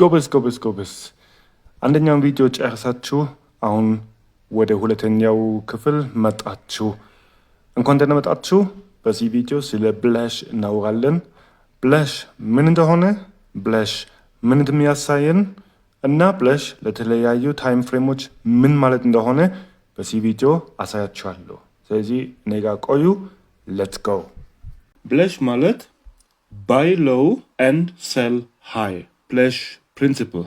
ጎበዝ። አንደኛውን ቪዲዮ ጨርሳችሁ አሁን ወደ ሁለተኛው ክፍል መጣችሁ። እንኳን ደህና መጣችሁ። በዚህ ቪዲዮ ስለ ብለሽ እናወራለን። ብለሽ ምን እንደሆነ፣ ብለሽ ምን እንደሚያሳየን እና ብለሽ ለተለያዩ ታይም ፍሬሞች ምን ማለት እንደሆነ በዚህ ቪዲዮ አሳያችኋለሁ። ስለዚህ እኔ ጋር ቆዩ። ሌትስ ጎ። ብለሽ ማለት ባይ ሎው ኤንድ ሴል ሃይ ብለሽ ፕሪንሲፕል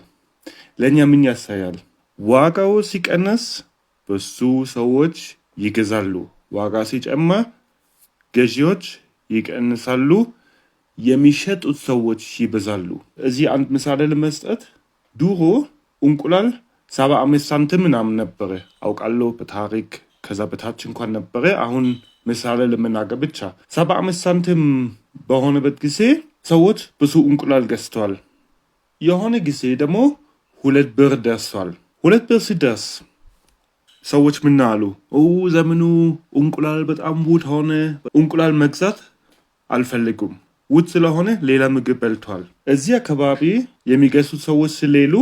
ለእኛ ምን ያሳያል? ዋጋው ሲቀነስ ብዙ ሰዎች ይገዛሉ። ዋጋ ሲጨምር ገዢዎች ይቀንሳሉ፣ የሚሸጡት ሰዎች ይበዛሉ። እዚህ አንድ ምሳሌ ለመስጠት ድሮ እንቁላል 75 ሳንቲም ምናምን ነበረ አውቃለሁ። በታሪክ ከዛ በታች እንኳን ነበረ። አሁን ምሳሌ ለመናገር ብቻ 75 ሳንቲም በሆነበት ጊዜ ሰዎች ብዙ እንቁላል ገዝተዋል። የሆነ ጊዜ ደግሞ 2 ብር ደርሷል። 2 ብር ሲደርስ ሰዎች ምን አሉ? ዘመኑ እንቁላል በጣም ውድ ሆነ፣ እንቁላል መግዛት አልፈልጉም፣ ውድ ስለሆነ ሌላ ምግብ በልቷል። እዚህ አካባቢ የሚገዙት ሰዎች ስለሌሉ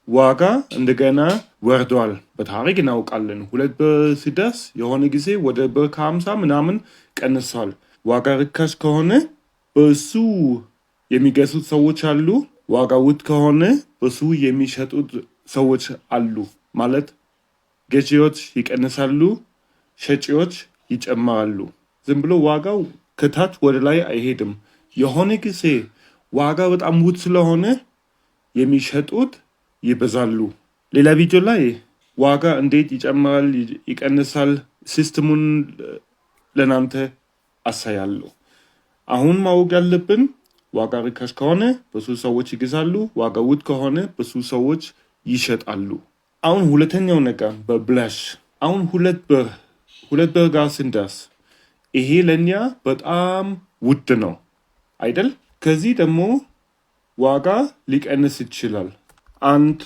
ዋጋ እንደገና ወርዷል። በታሪክ እናውቃለን። 2 ብር ሲደርስ የሆነ ጊዜ ወደ ብር ከ50 ምናምን ቀንሷል። ዋጋ ርካሽ ከሆነ ብዙ የሚገዙት ሰዎች አሉ። ዋጋ ውድ ከሆነ ብዙ የሚሸጡት ሰዎች አሉ። ማለት ገዢዎች ይቀንሳሉ፣ ሸጪዎች ይጨምራሉ። ዝም ብሎ ዋጋው ከታች ወደ ላይ አይሄድም። የሆነ ጊዜ ዋጋ በጣም ውድ ስለሆነ የሚሸጡት ይበዛሉ። ሌላ ቪዲዮ ላይ ዋጋ እንዴት ይጨምራል ይቀንሳል ሲስተሙን ለናንተ አሳያለሁ። አሁን ማወቅ ያለብን ዋጋ ርካሽ ከሆነ ብዙ ሰዎች ይገዛሉ፣ ዋጋ ውድ ከሆነ ብዙ ሰዎች ይሸጣሉ። አሁን ሁለተኛው ነገር በብለሽ አሁን 2 ብር ጋር ስንደርስ ይሄ ለእኛ በጣም ውድ ነው አይደል? ከዚህ ደግሞ ዋጋ ሊቀንስ ይችላል። አንድ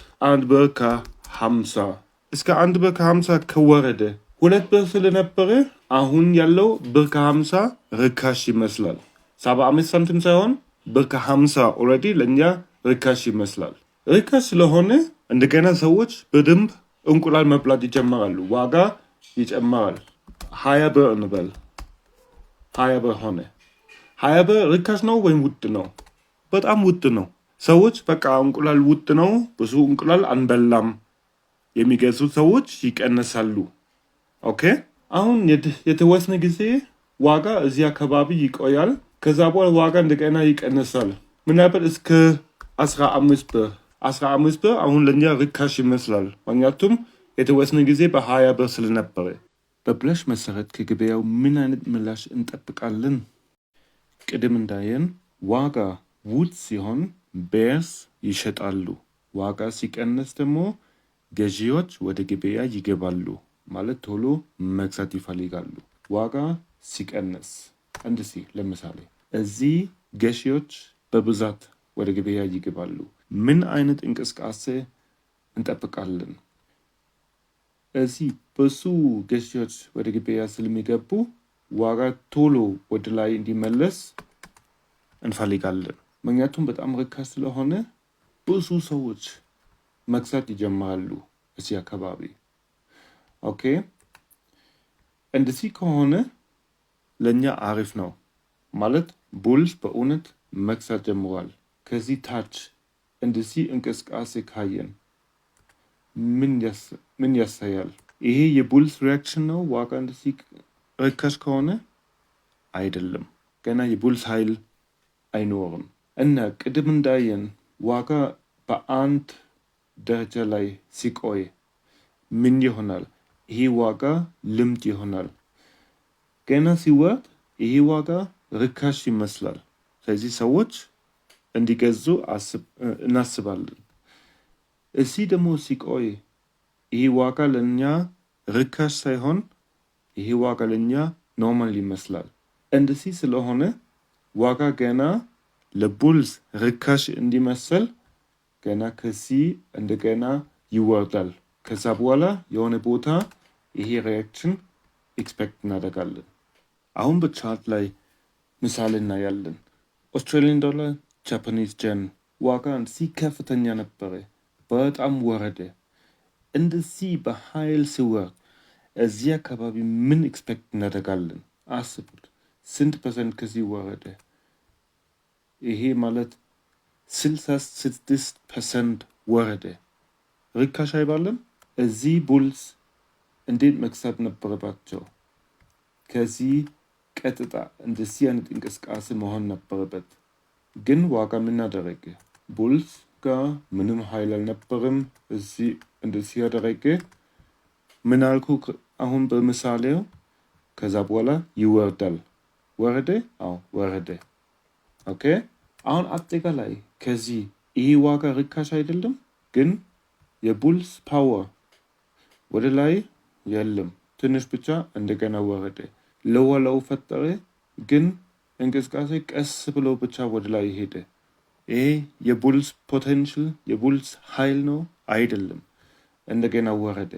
ብር ከ50 እስከ 1 ብር ከ50 ከወረደ 2 ብር ስለነበረ አሁን ያለው ብር ከ50 ርካሽ ይመስላል። 75 ሳንቲም ሳይሆን ብር ከ50 ኦልሬዲ ለእኛ ርካሽ ይመስላል። ርካሽ ስለሆነ እንደገና ሰዎች በደንብ እንቁላል መብላት ይጀምራሉ። ዋጋ ይጨምራል። 20 ብር እንበል። 20 ብር ሆነ። 20 ብር ርካሽ ነው ወይም ውድ ነው? በጣም ውድ ነው። ሰዎች በቃ እንቁላል ውድ ነው፣ ብዙ እንቁላል አንበላም። የሚገዙት ሰዎች ይቀንሳሉ። ኦኬ። አሁን የተወሰነ ጊዜ ዋጋ እዚህ አካባቢ ይቆያል። ከዛ በኋላ ዋጋ እንደገና ይቀንሳል። ምናልባት እስከ 15 ብር 15 ብር አሁን ለእኛ ርካሽ ይመስላል። ምክንያቱም የተወሰነ ጊዜ በ20 ብር ስለነበረ። በብለሽ መሰረት ከገበያው ምን አይነት ምላሽ እንጠብቃለን? ቅድም እንዳየን ዋጋ ውድ ሲሆን ቤርስ ይሸጣሉ። ዋጋ ሲቀንስ ደግሞ ገዢዎች ወደ ገበያ ይገባሉ፣ ማለት ቶሎ መግዛት ይፈልጋሉ። ዋጋ ሲቀንስ እንደዚህ ለምሳሌ እዚህ ገዢዎች በብዛት ወደ ገበያ ይገባሉ። ምን አይነት እንቅስቃሴ እንጠብቃለን? እዚህ ብዙ ገዢዎች ወደ ገበያ ስለሚገቡ ዋጋ ቶሎ ወደ ላይ እንዲመለስ እንፈልጋለን። ምክንያቱም በጣም ርካሽ ስለሆነ ብዙ ሰዎች መግዛት ይጀምራሉ እዚህ አካባቢ። ኦኬ። እንደዚህ ከሆነ ለእኛ አሪፍ ነው ማለት ቡልስ በእውነት መግዛት ጀምሯል። ከዚህ ታች እንደዚህ እንቅስቃሴ ካየን ምን ያሳያል? ይሄ የቡልስ ሪያክሽን ነው። ዋጋ እንደዚህ ርካሽ ከሆነ አይደለም፣ ገና የቡልስ ኃይል አይኖርም። እና ቅድም እንዳየን ዋጋ በአንድ ደረጃ ላይ ሲቆይ ምን ይሆናል? ይሄ ዋጋ ልምድ ይሆናል። ገና ሲወርድ ይሄ ዋጋ ርካሽ ይመስላል። ስለዚህ ሰዎች እንዲገዙ እናስባለን። እዚህ ደግሞ ሲቆይ ይሄ ዋጋ ለእኛ ርካሽ ሳይሆን ይሄ ዋጋ ለእኛ ኖርማል ይመስላል። እንደዚህ ስለሆነ ዋጋ ገና ለቡልስ ርካሽ እንዲመስል ገና ከዚህ እንደገና ይወርዳል። ከዛ በኋላ የሆነ ቦታ ይሄ ሪያክሽን ኤክስፔክት እናደርጋለን። አሁን በቻርት ላይ ምሳሌ እናያለን። ኦስትሬሊያን ዶላር፣ ጃፓኒዝ ጀን ዋጋ እንደዚህ ከፍተኛ ነበረ፣ በጣም ወረደ። እንደዚህ በኃይል ሲወርድ እዚህ አካባቢ ምን ኤክስፔክት እናደርጋለን? አስቡት። ስንት ፐርሰንት ከዚህ ወረደ? ይሄ ማለት 66% ወረደ። ርካሽ አይባልም? እዚህ ቡልስ እንዴት መክሰብ ነበረባቸው? ከዚህ ቀጥታ እንደዚህ አይነት እንቅስቃሴ መሆን ነበረበት። ግን ዋጋ ምን አደረገ? ቡልስ ጋር ምንም ኃይል አልነበረም። እዚህ እንደዚህ ያደረገ ምን አልኩ አሁን በምሳሌው? ከዛ በኋላ ይወርዳል። ወረደ? አዎ ወረደ። ኦኬ። አሁን አጠቃላይ ከዚህ ይሄ ዋጋ ርካሽ አይደለም፣ ግን የቡልስ ፓወር ወደ ላይ የለም፣ ትንሽ ብቻ እንደገና ወረደ። ለው ፈጠረ፣ ግን እንቅስቃሴ ቀስ ብሎ ብቻ ወደ ላይ ሄደ። ይሄ የቡልስ ፖቴንሽል የቡልስ ኃይል ነው አይደለም። እንደገና ወረደ፣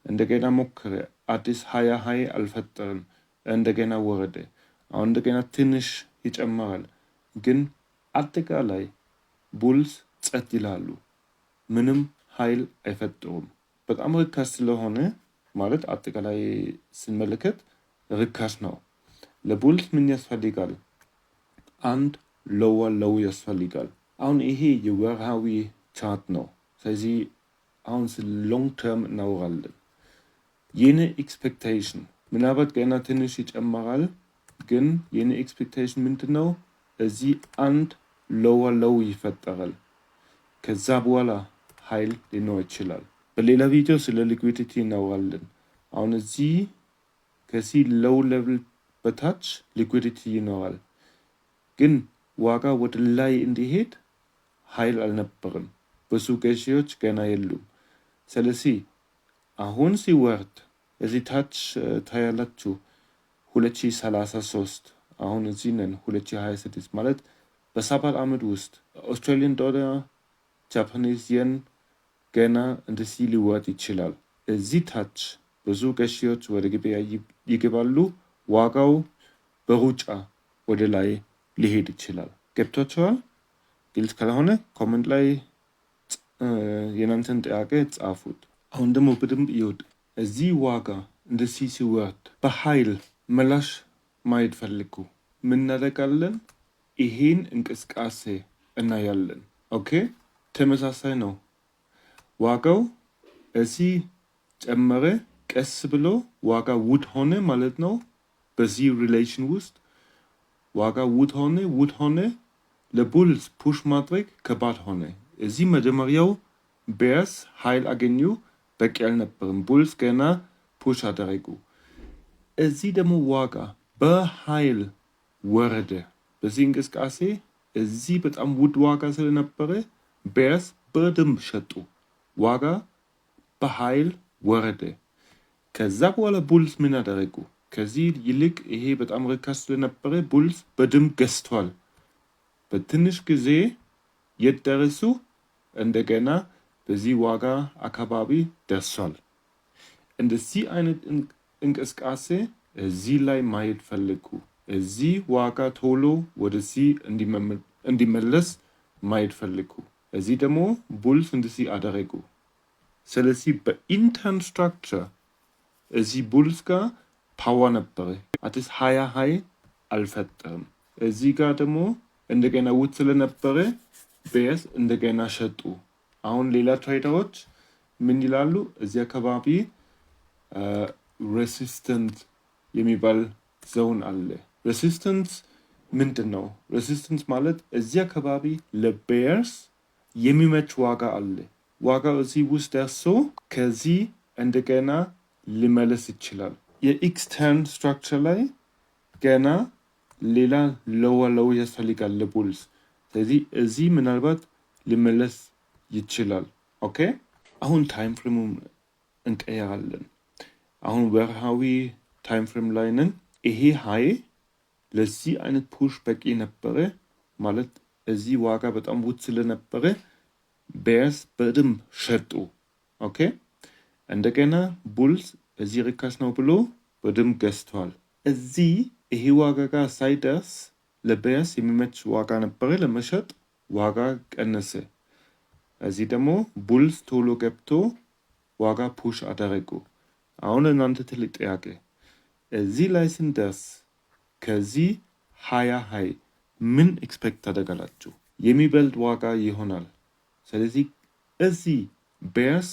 እንደገና ሞከረ፣ አዲስ ሀይ አልፈጠርም፣ እንደገና ወረደ። አሁን እንደገና ትንሽ ይጨምራል፣ ግን አጠቃላይ ቡልስ ጸጥ ይላሉ፣ ምንም ኃይል አይፈጥሩም። በጣም ርካሽ ስለሆነ ማለት አጠቃላይ ስንመለከት ርካሽ ነው። ለቡልስ ምን ያስፈልጋል? አንድ ሎው ያስፈልጋል። አሁን ይሄ የወርሃዊ ቻርት ነው። ስለዚህ አሁን ስለ ሎንግ ተርም እናወራለን። የኔ ኤክስፔክቴሽን ምናልባት ገና ትንሽ ይጨምራል፣ ግን የኔ ኤክስፔክቴሽን ምንድን ነው? እዚህ አንድ ሎው ይፈጠራል። ከዛ በኋላ ኃይል ሊኖር ይችላል። በሌላ ቪዲዮ ስለ ሊኩዊዲቲ እናወራለን። አሁን እዚህ ከዚህ ሎው ሌቭል በታች ሊኩዊዲቲ ይኖራል፣ ግን ዋጋ ወደ ላይ እንዲሄድ ኃይል አልነበርም። ብዙ ገዢዎች ገና የሉም። ስለዚህ አሁን ሲወርድ እዚህ ታች ታያላችሁ 2033 አሁን እዚህ ነን 2026 ማለት በ7 ዓመት ውስጥ አውስትራሊያን ዶላር ጃፓኒዝ የን ገና እንደዚህ ሊወርድ ይችላል። እዚህ ታች ብዙ ገዢዎች ወደ ገበያ ይገባሉ። ዋጋው በሩጫ ወደ ላይ ሊሄድ ይችላል። ገብቷቸዋል? ግልጽ ካልሆነ ኮመንት ላይ የናንተን ጥያቄ ጻፉት። አሁን ደግሞ በደንብ ይወድ እዚህ ዋጋ እንደዚህ ሲወርድ በኃይል ምላሽ ማየት ፈልጉ። ምን እናደርጋለን? ይሄን እንቅስቃሴ እናያለን። ኦኬ፣ ተመሳሳይ ነው። ዋጋው እዚህ ጨመረ፣ ቀስ ብሎ ዋጋ ውድ ሆነ ማለት ነው። በዚህ ሪሌሽን ውስጥ ዋጋ ውድ ሆነ፣ ለቡልስ ፑሽ ማድረግ ከባድ ሆነ። እዚህ መጀመሪያው ቤርስ ኃይል አገኙ፣ በቂ አልነበርም። ቡልስ ገና ፑሽ አደረጉ። እዚህ ደግሞ ዋጋ በኃይል ወረደ። በዚህ እንቅስቃሴ እዚህ በጣም ውድ ዋጋ ስለነበረ ቤርስ በደንብ ሸጡ። ዋጋ በኃይል ወረደ። ከዛ በኋላ ቡልስ ምን አደረጉ? ከዚህ ይልቅ ይሄ በጣም ርካሽ ስለነበረ ቡልስ በደንብ ገዝቷል። በትንሽ ጊዜ የት ደረሱ? እንደገና በዚህ ዋጋ አካባቢ ደርሷል። እንደዚህ አይነት እንቅስቃሴ እዚህ ላይ ማየት ፈልጉ። እዚህ ዋጋ ቶሎ ወደዚህ እንዲመለስ ማየት ፈልጉ። እዚህ ደግሞ ቡልስ እንደዚህ አደረጉ። ስለዚህ በኢንተርን ስትራክቸር እዚህ ቡልስ ጋር ፓወር ነበረ። አዲስ ሀይ አልፈጠርም። እዚህ ጋር ደግሞ እንደገና ውድ ስለነበረ ቤርስ እንደገና ሸጡ። አሁን ሌላ ትሬደሮች ምን ይላሉ? እዚህ አካባቢ ሬሲስተንስ የሚባል ዞን አለ። ሬሲስተንስ ምንድን ነው? ሬሲስተንስ ማለት እዚህ አካባቢ ለቤርስ የሚመች ዋጋ አለ። ዋጋው እዚህ ውስጥ ደርሶ ከዚህ እንደገና ሊመለስ ይችላል። የኤክስተርን ስትራክቸር ላይ ገና ሌላ ሎው ያስፈልጋል ለቡልስ። ስለዚህ እዚህ ምናልባት ሊመለስ ይችላል። ኦኬ፣ አሁን ታይም ፍሬሙ እንቀይራለን። አሁን ወርሃዊ ታይም ፍሬም ላይ ነን። ይሄ ሀይ ለዚህ አይነት ፑሽ በቂ ነበረ ማለት እዚህ ዋጋ በጣም ውድ ስለነበረ ቤርስ በደንብ ሸጡ። ኦኬ፣ እንደገና ቡልስ እዚህ ርካሽ ነው ብሎ በደንብ ገዝተዋል። እዚህ ይሄ ዋጋ ጋር ሳይደርስ ለቤርስ የሚመች ዋጋ ነበረ ለመሸጥ። ዋጋ ቀነሰ። እዚህ ደግሞ ቡልስ ቶሎ ገብቶ ዋጋ ፑሽ አደረጉ። አሁን እናንተ ትልቅ ጥያቄ እዚህ ላይ ስንደርስ ከዚህ 20 ሃይ ምን ኤክስፔክት ታደርጋላችሁ? የሚበልጥ ዋጋ ይሆናል። ስለዚህ እዚህ ቤርስ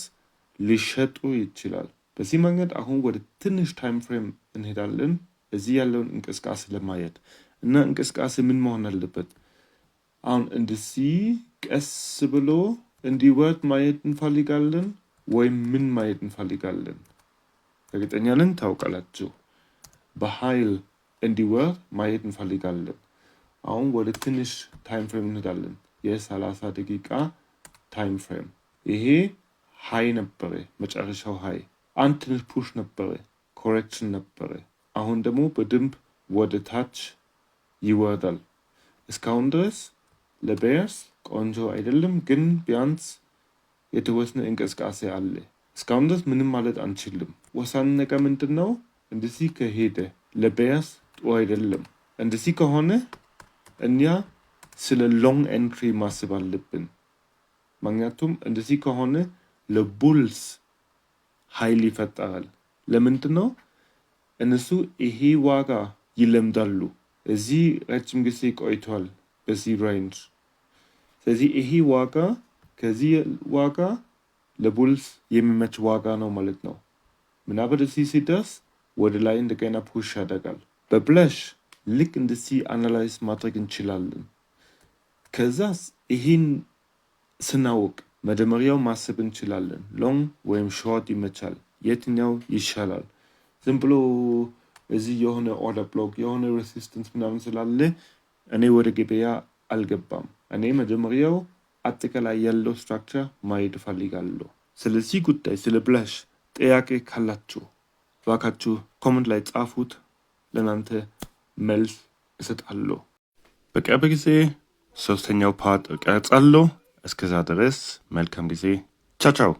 ሊሸጡ ይችላል። በዚህ መንገድ አሁን ወደ ትንሽ ታይም ፍሬም እንሄዳለን። እዚህ ያለውን እንቅስቃሴ ለማየት እና እንቅስቃሴ ምን መሆን አለበት? አሁን እንደዚህ ቀስ ብሎ እንዲወርድ ማየት እንፈልጋለን ወይም ምን ማየት እንፈልጋለን? እርግጠኛ ነን ታውቃላችሁ። በኃይል እንዲወርድ ማየት እንፈልጋለን። አሁን ወደ ትንሽ ታይም ፍሬም እንሄዳለን። የ30 ደቂቃ ታይም ፍሬም። ይሄ ሃይ ነበረ፣ መጨረሻው ሃይ። አንድ ትንሽ ፑሽ ነበረ፣ ኮሬክሽን ነበረ። አሁን ደግሞ በደንብ ወደ ታች ይወርዳል። እስካሁን ድረስ ለቤርስ ቆንጆ አይደለም፣ ግን ቢያንስ የተወሰነ እንቅስቃሴ አለ። እስካሁን ድረስ ምንም ማለት አንችልም። ወሳኝ ነገር ምንድን ነው? እንደዚህ ከሄደ ለቤርስ ጥሩ አይደለም። እንደዚህ ከሆነ እኛ ስለ ሎንግ ኤንትሪ ማስብ አለብን። ምክንያቱም እንደዚህ ከሆነ ለቡልስ ኃይል ይፈጠራል። ለምንድን ነው? እነሱ ይሄ ዋጋ ይለምዳሉ። እዚህ ረጅም ጊዜ ቆይቷል በዚህ ሬንጅ። ስለዚህ ይሄ ዋጋ ከዚህ ዋጋ ለቡልስ የሚመች ዋጋ ነው ማለት ነው። ምናልባት እዚህ ሲደርስ ወደ ላይ እንደገና ፑሽ ያደርጋል። በብለሽ ልክ እንደዚህ አናላይዝ ማድረግ እንችላለን። ከዛስ ይህን ስናውቅ መጀመሪያው ማሰብ እንችላለን። ሎንግ ወይም ሾርት ይመቻል፣ የትኛው ይሻላል? ዝም ብሎ እዚህ የሆነ ኦርደር ብሎክ የሆነ ሬሲስተንስ ምናምን ስላለ እኔ ወደ ገበያ አልገባም። እኔ መጀመሪያው አጠቃላይ ያለው ስትራክቸር ማየት እፈልጋለሁ። ስለዚህ ጉዳይ ስለ ብለሽ ጥያቄ ካላችሁ እባካችሁ ኮመንት ላይ ጻፉት። ለእናንተ መልስ እሰጣለሁ። በቅርብ ጊዜ 3ኛው ፓርት እቀርጻለሁ። እስከዛ ድረስ መልካም ጊዜ። ቻው ቻው።